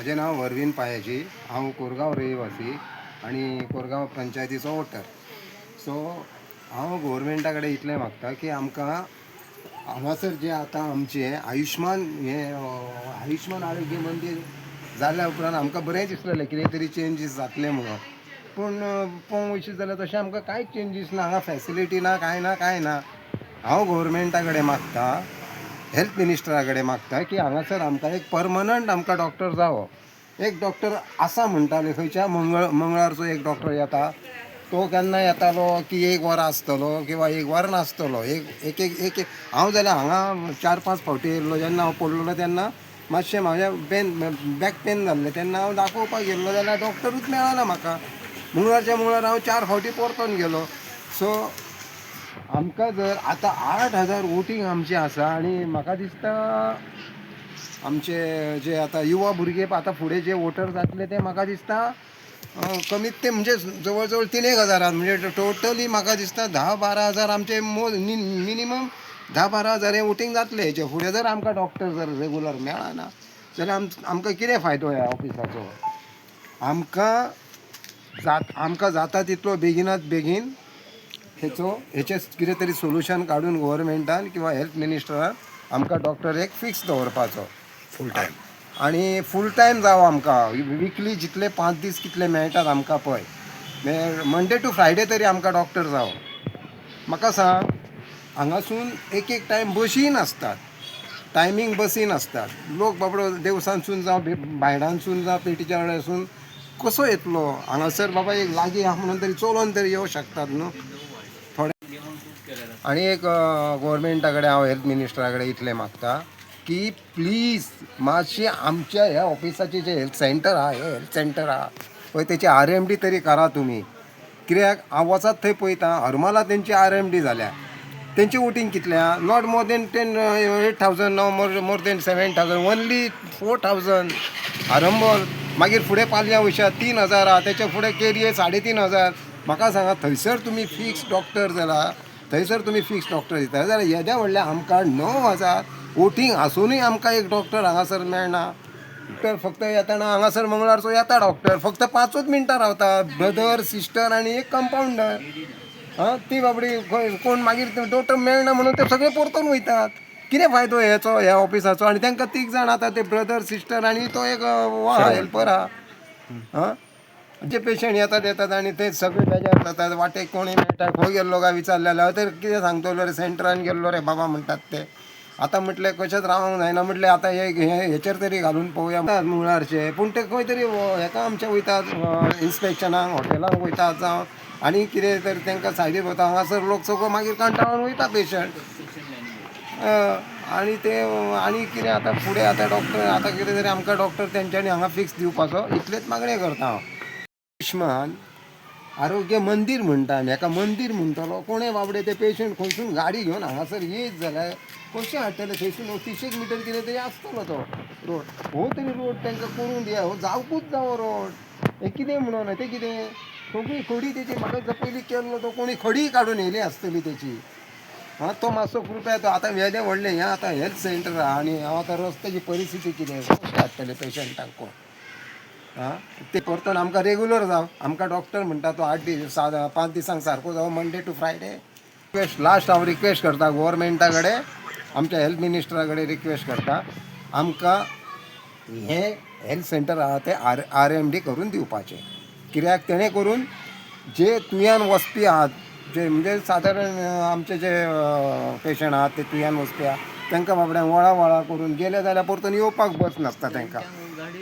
माझे नाव अरविंद पायाजी. हांव कोरगांव रहिवासी आणि कोरगांव पंचायतीचो वोटर. सो हांव गव्हर्मेंटा कडेन इतलें मागता की आमकां हांगासर जे आतां आमचे आयुश्मान आरोग्य मंदिर जाल्या उपरांत आमकां बरें दिसलेलें कितें तरी चेंजीस जातले म्हणून. पूण पळोवंक वयशीत जाल्यार तशें आमकां कांयच चेंजीस ना. हांगा फॅसिलिटी ना, कांय ना. हांव गव्हर्मेंटा कडेन मागता, हेल्थ मिनिस्टरा कडेन मागता की हांगासर आमकां एक परमनंट आमकां डॉक्टर जावो. एक डॉक्टर आसा म्हणटाले खंयच्या मंगळारचो एक डॉक्टर येता. तो केन्ना येतालो की 1 वर आसतलो किंवा 1 वर नासतलो. एक एक एक हांव जाल्यार हांगा 4-5 फावटी येयल्लो. जेन्ना हांव पडलोलो तेन्ना मातशें म्हाजें बॅक पेन जाल्लें तेन्ना हांव दाखोवपाक गेल्लो जाल्यार डॉक्टरूच मेळना म्हाका. मंगळार हांव 4 फावटी परतून गेलो. सो आमकां जर आतां 8,000 वोटींग आमचें आसा आनी म्हाका दिसता आमचे जे आतां युवा भुरगे आतां फुडें जे वोटर जातले ते म्हाका दिसता कमीत ते म्हणजे जवळ जवळ 3,000 म्हणजे टोटली म्हाका दिसता 10-12,000 आमचे मिनिमम 10-12,000 हे वोटींग जातले. हेचे फुडें जर आमकां डॉक्टर जर रेगुलर मेळना जाल्यार आमकां कितें फायदो ह्या ऑफिसाचो. आमकां जाता तितलो बेगिनात बेगीन हेचें कितें तरी सोल्युशन काडून गव्हर्मेंटान किंवा हेल्थ मिनिस्टरान आमकां डॉक्टर एक फिक्स दवरपाचो फूल टायम. आणि फूल टायम जावो आमकां. विकली जितले 5 दीस कितले मेळटात आमकां पळय, मंडे टू फ्रायडे तरी आमकां डॉक्टर जावो. म्हाका सांग, हांगासून एक टायम बसी नासतात, टायमींग बसी नासतात. लोक बाबडो देवसानसून जावं भायडांसून जावं पेटीच्या वेळासून कसो येतलो हांगासर. बाबा एक लागीं आहा म्हणून तरी चलोन तरी येवं शकतात न्हू थोडे. आनी एक गव्हर्मेंटा कडेन हांव हेल्थ मिनिस्टरा कडेन इतलें मागता की प्लीज मातशें आमच्या ह्या ऑफिसाचे जे हेल्थ सेंटर आहा, हे हेल्थ सेंटर आहा पळय तेची RMD तरी करा तुमी. कित्याक हांव वचत थंय पळयता हरमला तेंची RMD जाल्या. तेंची वोटींग कितल्या? Not more than 8,000, no more than 7,000, only 4,000 हरंबल. मागीर फुडें पालया वयशात 3,000 तेच्या फुडें केरये 3,500. म्हाका सांगा, थंयसर तुमी फिक्स डॉक्टर जाल्यार थंयसर तुमी फिक्स डॉक्टर दिता जाल्यार येद्या व्हडल्या आमकां 9,000 वोटींग आसुनूय आमकां एक डॉक्टर हांगासर मेळना. तर फक्त येताना हांगासर मंगळारचो येता डॉक्टर, फक्त 5 मिनटां रावता. ब्रदर, सिस्टर आनी एक कंपाउंडर. ती बाबडी कोण मागीर डॉक्टर मेळना म्हणून ते सगळे परतून वयतात. कितें फायदो हेचो ह्या ऑफिसाचो? आनी तांकां 3 जाण आतां ते ब्रदर, सिस्टर आनी तो एक हेल्पर आहा. जे पेशंट येतात आनी ते सगळे बेजार जातात. वाटेक कोणीय मेळटा, खंय गेल्लो काय विचारलेलो तर कितें सांगतलो रे, सेंटरान गेल्लो रे बाबा म्हणटात ते. आतां म्हटलें कशेंच रावंक जायना. म्हटलें आतां हेचेर तरी घालून पळोवया मंगळारचे. पूण ते खंय तरी हेका आमच्या वयतात इन्स्पेक्शनाक, हॉटेलांक वयतात जावं आनी कितें तरी तांकां सायडीक वता. हांगासर लोक सगळो मागीर कंटाळून वयता पेशंट. आनी कितें आतां फुडें आतां डॉक्टर आतां कितें तरी आमकां डॉक्टर तेंच्यांनी हांगा फिक्स दिवपाचो इतलेंच मागणें करता हांव. आयुश्मान आरोग्य मंदिर म्हणटा आमी, हेका मंदिर म्हणटलो कोणें बाबडे ते पेशंट खंयसून गाडी घेवन हांगासर येयत जाल्यार कशें हाडटले. थंयसून 30 मिटर कितें तरी आसतलो तो रोड. हो तरी रोड तांकां करून दिया. हो जावकूच जावो रोड. हें कितें म्हणून तें कितें सगळी खडी तेची म्हाका जो पयलीं केल्लो तो कोणी खडी काडून येयली आसतली तेची. तो मातसो कृपया तो आतां येदें व्हडलें हें आतां हेल्थ सेंटर आहा आनी हांव आतां रस्त्याची परिस्थिती कितें कशें हाडटले पेशंटांक कोण. ते परतून आमकां रेगुलर जावं. आमकां डॉक्टर म्हणटा तो 5 दिसांक सारको जावं, मंडे टू फ्रायडे. लास्ट हांव रिक्वेस्ट करता गव्हर्मेंटा कडेन, आमच्या हेल्थ मिनिस्टरा कडेन रिक्वेस्ट करता, आमकां हे हेल्थ सेंटर आहा ते RMD करून दिवपाचें. कित्याक तेणें करून जे तुयन वचपी आहात, जे म्हणजे सादारण आमचे जे पेशंट आहात ते तुयन वचपी आहा तांकां बाबड्यांक वळा करून गेले जाल्यार परतून येवपाक बस नासता तांकां.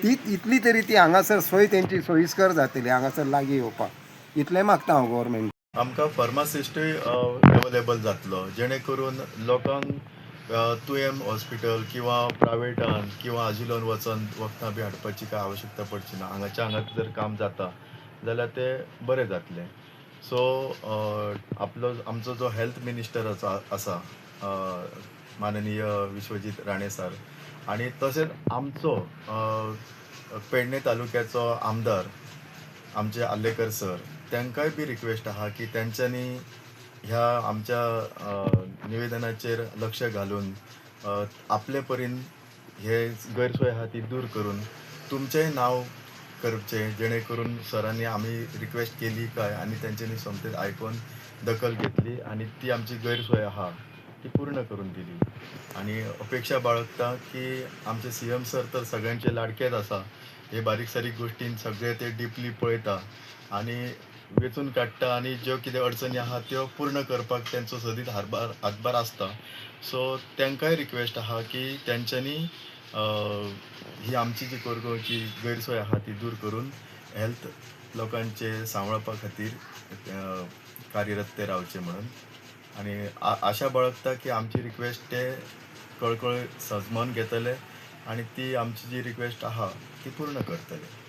इतली तरी ती हांगासर सोय तेंची सोयीस्कर जातली हांगासर लागीं येवपाक. इतलें मागता हांव गव्हर्मेंट. आमकां फार्मासिस्टूय अवेलेबल जातलो जेणे करून लोकांक तुयेम हॉस्पिटल किंवा प्रायवेटान किंवा आजिलोन वचून वखदां बी हाडपाची काय आवश्यकता पडची ना. हांगा जर काम जाता जाल्यार तें बरें जातलें. सो आमचो जो हेल्थ मिनिस्टर आसा माननीय विश्वजीत राणे सर, आनी तशेंच आमचो पेडणे तालुक्याचो आमदार आमचे आल्लेकर सर, तांकांय बी रिक्वेस्ट आहा की तेंच्यांनी ह्या आमच्या निवेदनाचेर लक्ष घालून आपले परीन हे गैरसोय आहा ती दूर करून तुमचेंय नाव करचें जेणे करून सरांनी आमी रिक्वेस्ट केली काय आणि त्यांच्यानी सोमतेच आयकून दखल घेतली आणि ती आमची गैरसोय आहा ती पूर्ण करून दिली आणि अपेक्षा बाळगता की आमचे CM सर तर सगळ्यांचे लाडकेच आसा. हे बारीक सारीक गोश्टीन सगळे ते डिपली पळयता आणि वेचून काडटा आणि ज्यो कितें अडचणी आहा त्यो पूर्ण करपाक तेंचो सदीत हातभार आसता. सो तांकांय रिक्वेस्ट आहा की तेंच्यांनी ही आमची जी कोरगांवची गैरसोय आहा ती दूर करून हेल्थ लोकांचे सांबाळपा खातीर कार्यरत ते रावचे म्हणून आणि आशा बाळगता की आमची रिक्वेस्ट ते कळकळ समजून घेतले आणि ती आमची जी रिक्वेस्ट आहा ती पूर्ण करतले.